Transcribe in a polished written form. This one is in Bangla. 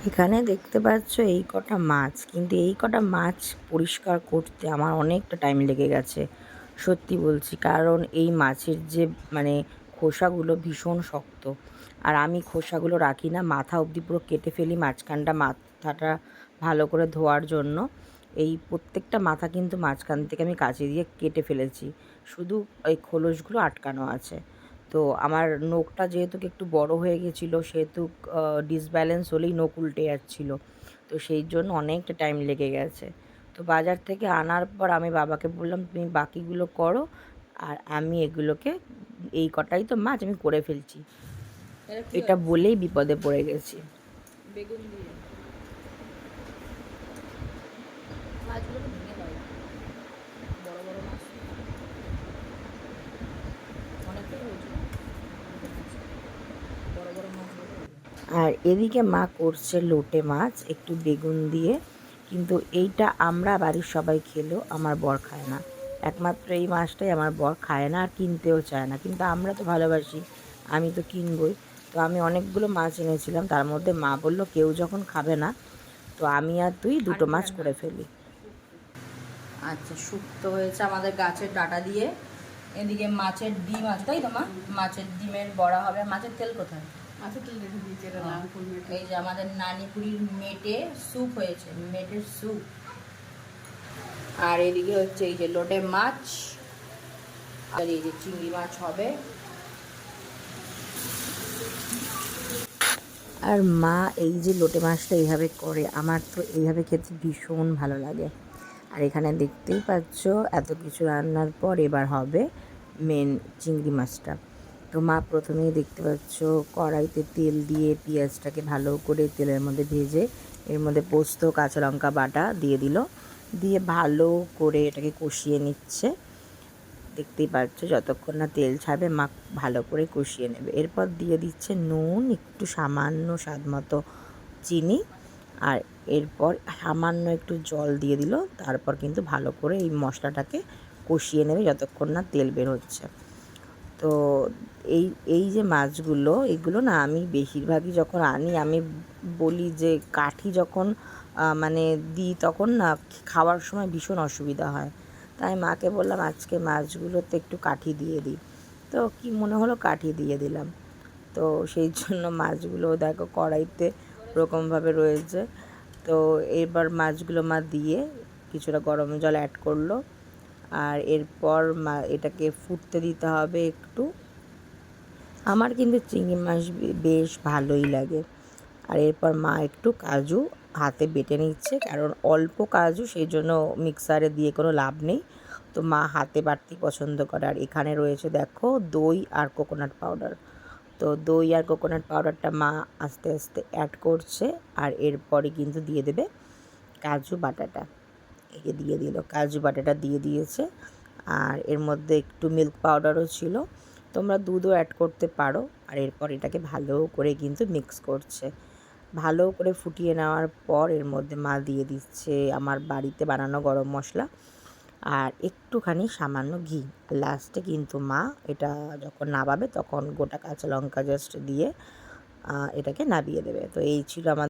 এখানে দেখতে পাচ্ছ এই কটা মাছ, কিন্তু এই কটা মাছ পরিষ্কার করতে আমার অনেকটা টাইম লেগে গেছে, সত্যি বলছি। কারণ এই মাছের যে মানে খোসাগুলো ভীষণ শক্ত, আর আমি খোসাগুলো রাখি না, মাথা অবধি পুরো কেটে ফেলি মাঝখানটা, মাথাটা ভালো করে ধোয়ার জন্য। এই প্রত্যেকটা মাথা কিন্তু মাঝখান থেকে আমি কাঁচি দিয়ে কেটে ফেলেছি, শুধু এই খোলসগুলো আটকানো আছে। তো আমার নখটা যেহেতু একটু বড় হয়ে গেছিলো, সেহেতু ডিসব্যালেন্স হলেই নখ উল্টে যাচ্ছিলো, তো সেই জন্য অনেকটা টাইম লেগে গেছে। তো বাজার থেকে আনার পর আমি বাবাকে বললাম, তুমি বাকিগুলো করো, আর আমি এগুলোকে, এই কটাই তো মাছ আমি করে ফেলছি। এটা বলেই বিপদে পড়ে গেছি। বেগুন দিয়ে মাছগুলো ভেঙে দাও, বড় বড় মাছ অনেকটাই হয়েছে, বড় বড় মাছগুলো। আর এদিকে মা করছে লোটে মাছ একটু বেগুন দিয়ে, কিন্তু এইটা আমরা বাড়ির সবাই খেলেও আমার বর খায় না। একমাত্র এই মাছটাই আমার বর খায় না আর কিনতেও চায় না, কিন্তু আমরা তো ভালোবাসি, আমি তো কিনবই। তো আমি অনেকগুলো মাছ এনেছিলাম, তার মধ্যে মা বলল কেউ যখন খাবে না, তো আমি আর তুই দুটো মাছ করে ফেলি। আচ্ছা, শুক্তো হয়েছে আমাদের গাছের ডাটা দিয়ে। এদিকে মাছের ডিম আছে, তাই তো মা? মাছের ডিমের বড়া হবে। মাছের তেল কোথায়? মাছের তেল রেখে দিয়েছে, এই যে আমাদের নানিপুরির মেটে স্যুপ হয়েছে, মেটের স্যুপ। আর এদিকে হচ্ছে এই যে লোটে মাছ, আর এই যে চিংড়ি মাছ হবে। আর মা এই যে লোটে মাছটা এইভাবে করে, আমার তো এইভাবে খেতে ভীষণ ভালো লাগে। আর এখানে দেখতেই পাচ্ছ এত কিছু রান্নার পর এবার হবে মেন চিংড়ি মাছটা। তো মা প্রথমেই দেখতে পাচ্ছ কড়াইতে তেল দিয়ে পেঁয়াজটাকে ভালো করে তেলের মধ্যে ভেজে এর মধ্যে পোস্ত কাঁচা লঙ্কা বাটা দিয়ে দিল, দিয়ে ভালো করে এটাকে কষিয়ে নিচ্ছে। দেখতেই পাচ্ছ যতক্ষণ না তেল ছাড়বে মা ভালো করে কষিয়ে নেবে। এরপর দিয়ে দিচ্ছে নুন, একটু সামান্য স্বাদ মতো চিনি, আর এরপর সামান্য একটু জল দিয়ে দিল। তারপর কিন্তু ভালো করে এই মশলাটাকে কষিয়ে নেবে যতক্ষণ না তেল বের হচ্ছে। তো এই এই যে মাছগুলো, এগুলো না আমি বেশিরভাগই যখন আনি, আমি বলি যে কাঠি যখন মানে দিই তখন না খাওয়ার সময় ভীষণ অসুবিধা হয়। তাই মাকে বললাম আজকে মাছগুলোতে একটু কাঠি দিয়ে দিই, তো কি মনে হলো কাঠি দিয়ে দিলাম। তো সেই জন্য মাছগুলো দেখো কড়াইতে ওরকমভাবে রয়েছে। তো এবার মাছগুলো মা দিয়ে কিছুটা গরম জল অ্যাড করলো, আর এরপর মা এটাকে ফুটতে দিতে হবে একটু। আমার কিন্তু চিংড়ি মাছ বেশ ভালোই লাগে। আর এরপর মা একটু কাজু হাতে বেটে নিচ্ছে, কারণ অল্প কাজু, সেই জন্য মিক্সারে দিয়ে কোনো লাভ নেই, তো মা হাতে বাটতেই পছন্দ করে। আর এখানে রয়েছে দেখো দই আর কোকোনাট পাউডার। তো দই আর কোকোনাট পাউডারটা মা আস্তে আস্তে অ্যাড করছে, আর এরপরে কিন্তু দিয়ে দেবে কাজু বাটাটা। এই দিয়ে দিল, কাজু বাটাটা দিয়ে দিয়েছে। আর এর মধ্যে একটু মিল্ক পাউডারও ছিল, তোমরা দুধও অ্যাড করতে পারো। আর এরপর এটাকে ভালো করে কিন্তু মিক্স করছে। ভালো করে ফুটিয়ে নেওয়ার পর এর মধ্যে মা দিয়ে দিচ্ছে আমার বাড়িতে বানানো গরম মশলা আর একটুখানি সামান্য ঘি। লাস্টে কিন্তু মা এটা যখন নাবাবে তখন গোটা কাঁচা লঙ্কা জাস্ট দিয়ে এটাকে নাবিয়ে দেবে। তো এই ছিল আমার